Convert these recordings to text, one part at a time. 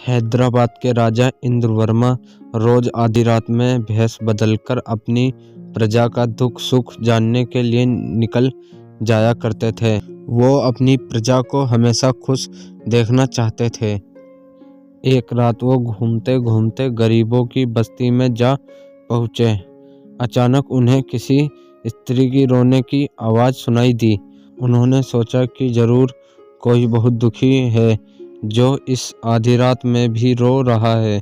हैदराबाद के राजा इंद्रवर्मा रोज आधी रात में भेष बदलकर अपनी प्रजा का दुख सुख जानने के लिए निकल जाया करते थे। वो अपनी प्रजा को हमेशा खुश देखना चाहते थे। एक रात वो घूमते घूमते गरीबों की बस्ती में जा पहुँचे। अचानक उन्हें किसी स्त्री की रोने की आवाज़ सुनाई दी। उन्होंने सोचा कि जरूर कोई बहुत दुखी है जो इस आधी रात में भी रो रहा है।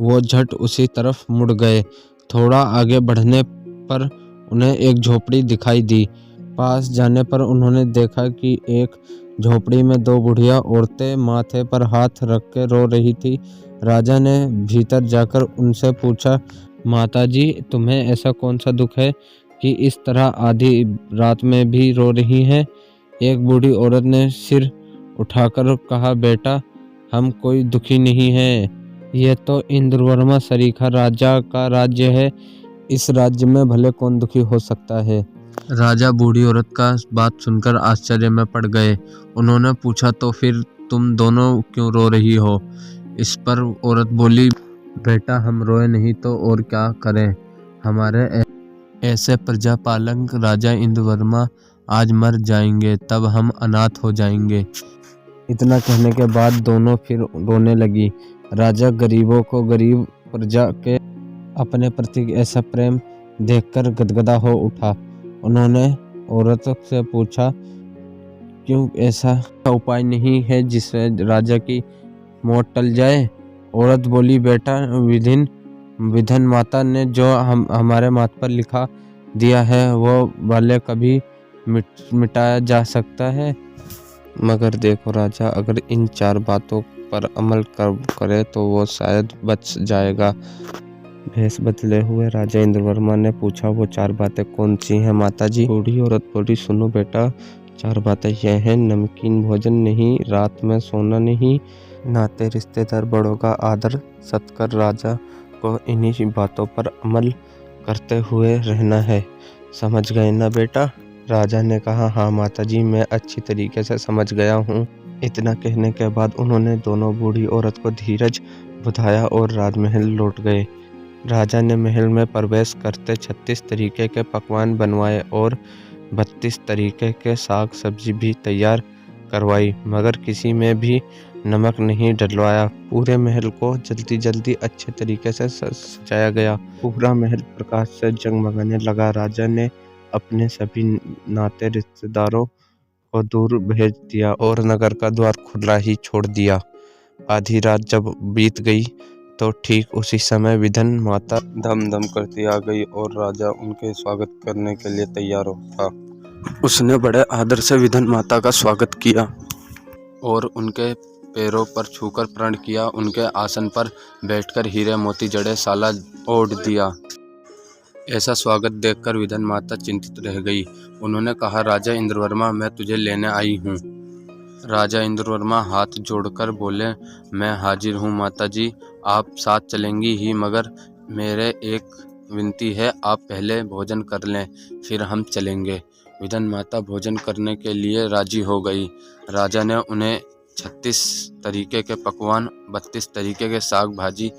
वो झट उसी तरफ मुड़ गए। थोड़ा आगे बढ़ने पर उन्हें एक झोपड़ी दिखाई दी। पास जाने पर उन्होंने देखा कि एक झोपड़ी में दो बुढ़िया औरतें माथे पर हाथ रख के रो रही थी। राजा ने भीतर जाकर उनसे पूछा, माताजी, तुम्हें ऐसा कौन सा दुख है कि इस तरह आधी रात में भी रो रही हैं? एक बूढ़ी औरत ने सिर उठाकर कहा, बेटा, हम कोई दुखी नहीं हैं। यह तो इंद्रवर्मा सरीखा राजा का राज्य है। इस राज्य में भले कौन दुखी हो सकता है। राजा बूढ़ी औरत का बात सुनकर आश्चर्य में पड़ गए। उन्होंने पूछा, तो फिर तुम दोनों क्यों रो रही हो? इस पर औरत बोली, बेटा, हम रोए नहीं तो और क्या करें। हमारे ऐसे प्रजापालक राजा इंद्रवर्मा आज मर जाएंगे, तब हम अनाथ हो जाएंगे। इतना कहने के बाद दोनों फिर रोने लगी। राजा गरीबों को, गरीब प्रजा के अपने प्रति ऐसा प्रेम देखकर गदगदा हो उठा। उन्होंने औरत से पूछा, क्यों ऐसा उपाय नहीं है जिससे राजा की मौत टल जाए? औरत बोली, बेटा, विधन माता ने जो हमारे माथ पर लिखा दिया है वो भले कभी मिटाया जा सकता है। मगर देखो राजा, अगर इन 4 बातों पर अमल करे तो वो शायद बच जाएगा। भेष बदले हुए राजा इंद्रवर्मा ने पूछा, वो 4 बातें कौन सी हैं माताजी? बूढ़ी औरत बोली, सुनो बेटा, 4 बातें यह हैं, नमकीन भोजन नहीं, रात में सोना नहीं, नाते रिश्तेदार बड़ों का आदर सत्कार। राजा को इन्हीं बातों पर अमल करते हुए रहना है। समझ गए ना बेटा? राजा ने कहा, हाँ माताजी, मैं अच्छी तरीके से समझ गया हूँ। इतना कहने के बाद उन्होंने दोनों बूढ़ी औरत को धीरज बधाया और राजमहल लौट गए। राजा ने महल में प्रवेश करते 36 तरीके के पकवान बनवाए और 32 तरीके के साग सब्जी भी तैयार करवाई, मगर किसी में भी नमक नहीं डलवाया। पूरे महल को जल्दी जल्दी अच्छे तरीके से सजाया गया। पूरा महल प्रकाश से जगमगाने लगा। राजा ने अपने सभी नाते रिश्तेदारों को दूर भेज दिया और नगर का द्वार खुला ही छोड़ दिया। आधी रात जब बीत गई तो ठीक उसी समय विधन माता धम धम करती आ गई और राजा उनके स्वागत करने के लिए तैयार था। उसने बड़े आदर से विधन माता का स्वागत किया और उनके पैरों पर छूकर प्रण किया। उनके आसन पर बैठकर हीरे मोती जड़े साला ओढ़ दिया। ऐसा स्वागत देखकर विधन माता चिंतित रह गई। उन्होंने कहा, राजा इंद्रवर्मा, मैं तुझे लेने आई हूँ। राजा इंद्रवर्मा हाथ जोड़कर बोले, मैं हाजिर हूँ माताजी, आप साथ चलेंगी ही, मगर मेरे एक विनती है, आप पहले भोजन कर लें, फिर हम चलेंगे। विधन माता भोजन करने के लिए राजी हो गई। राजा ने उन्हें 36 तरीके के पकवान, 32 तरीके के साग भाजी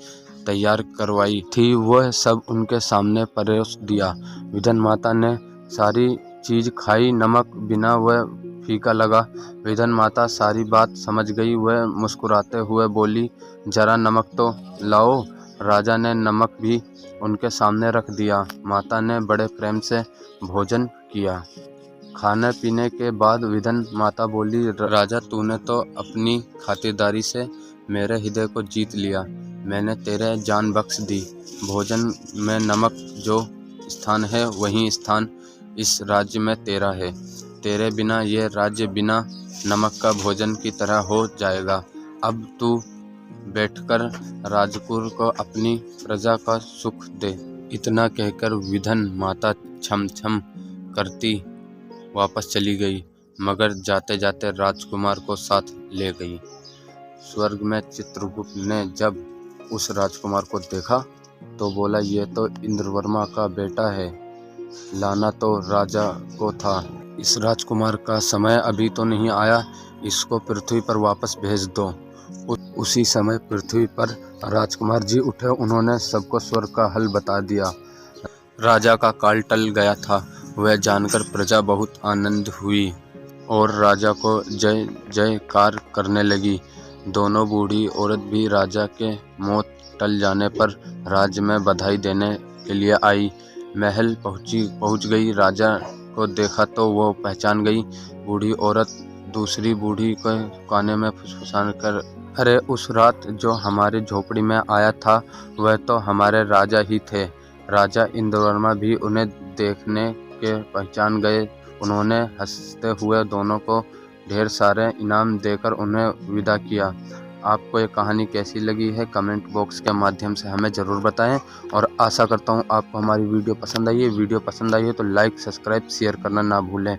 तैयार करवाई थी, वह सब उनके सामने परोस दिया। विधन माता ने सारी चीज खाई। नमक बिना वह फीका लगा। विधन माता सारी बात समझ गई। वह मुस्कुराते हुए बोली, जरा नमक तो लाओ। राजा ने नमक भी उनके सामने रख दिया। माता ने बड़े प्रेम से भोजन किया। खाने पीने के बाद विधन माता बोली, राजा, तूने तो अपनी खातिरदारी से मेरे हृदय को जीत लिया। मैंने तेरे जान बख्श दी। भोजन में नमक जो स्थान है, वही स्थान इस राज्य में तेरा है। तेरे बिना यह राज्य बिना नमक का भोजन की तरह हो जाएगा। अब तू बैठकर राजकुल को अपनी प्रजा का सुख दे। इतना कहकर विधन माता छम छम करती वापस चली गई, मगर जाते जाते राजकुमार को साथ ले गई। स्वर्ग में चित्रगुप्त ने जब उस राजकुमार को देखा तो बोला, ये तो इंद्रवर्मा का बेटा है। लाना तो राजा को था। इस राजकुमार का समय अभी तो नहीं आया, इसको पृथ्वी पर वापस भेज दो। उसी समय पृथ्वी पर राजकुमार जी उठे। उन्होंने सबको स्वर्ग का हल बता दिया। राजा का काल टल गया था। वह जानकर प्रजा बहुत आनंद हुई और राजा को जय जयकार करने लगी। दोनों बूढ़ी औरत भी राजा के मौत टल जाने पर राज्य में बधाई देने के लिए आई। महल पहुंच गई। राजा को देखा तो वो पहचान गई। बूढ़ी औरत दूसरी बूढ़ी को काने में फुसफुसा कर, अरे उस रात जो हमारी झोपड़ी में आया था वह तो हमारे राजा ही थे। राजा इंद्रवर्मा भी उन्हें देखने के पहचान गए। उन्होंने हंसते हुए दोनों को ढेर सारे इनाम देकर उन्हें विदा किया। आपको ये कहानी कैसी लगी है कमेंट बॉक्स के माध्यम से हमें ज़रूर बताएं और आशा करता हूँ आपको हमारी वीडियो पसंद आई है। वीडियो पसंद आई है तो लाइक, सब्सक्राइब, शेयर करना ना भूलें।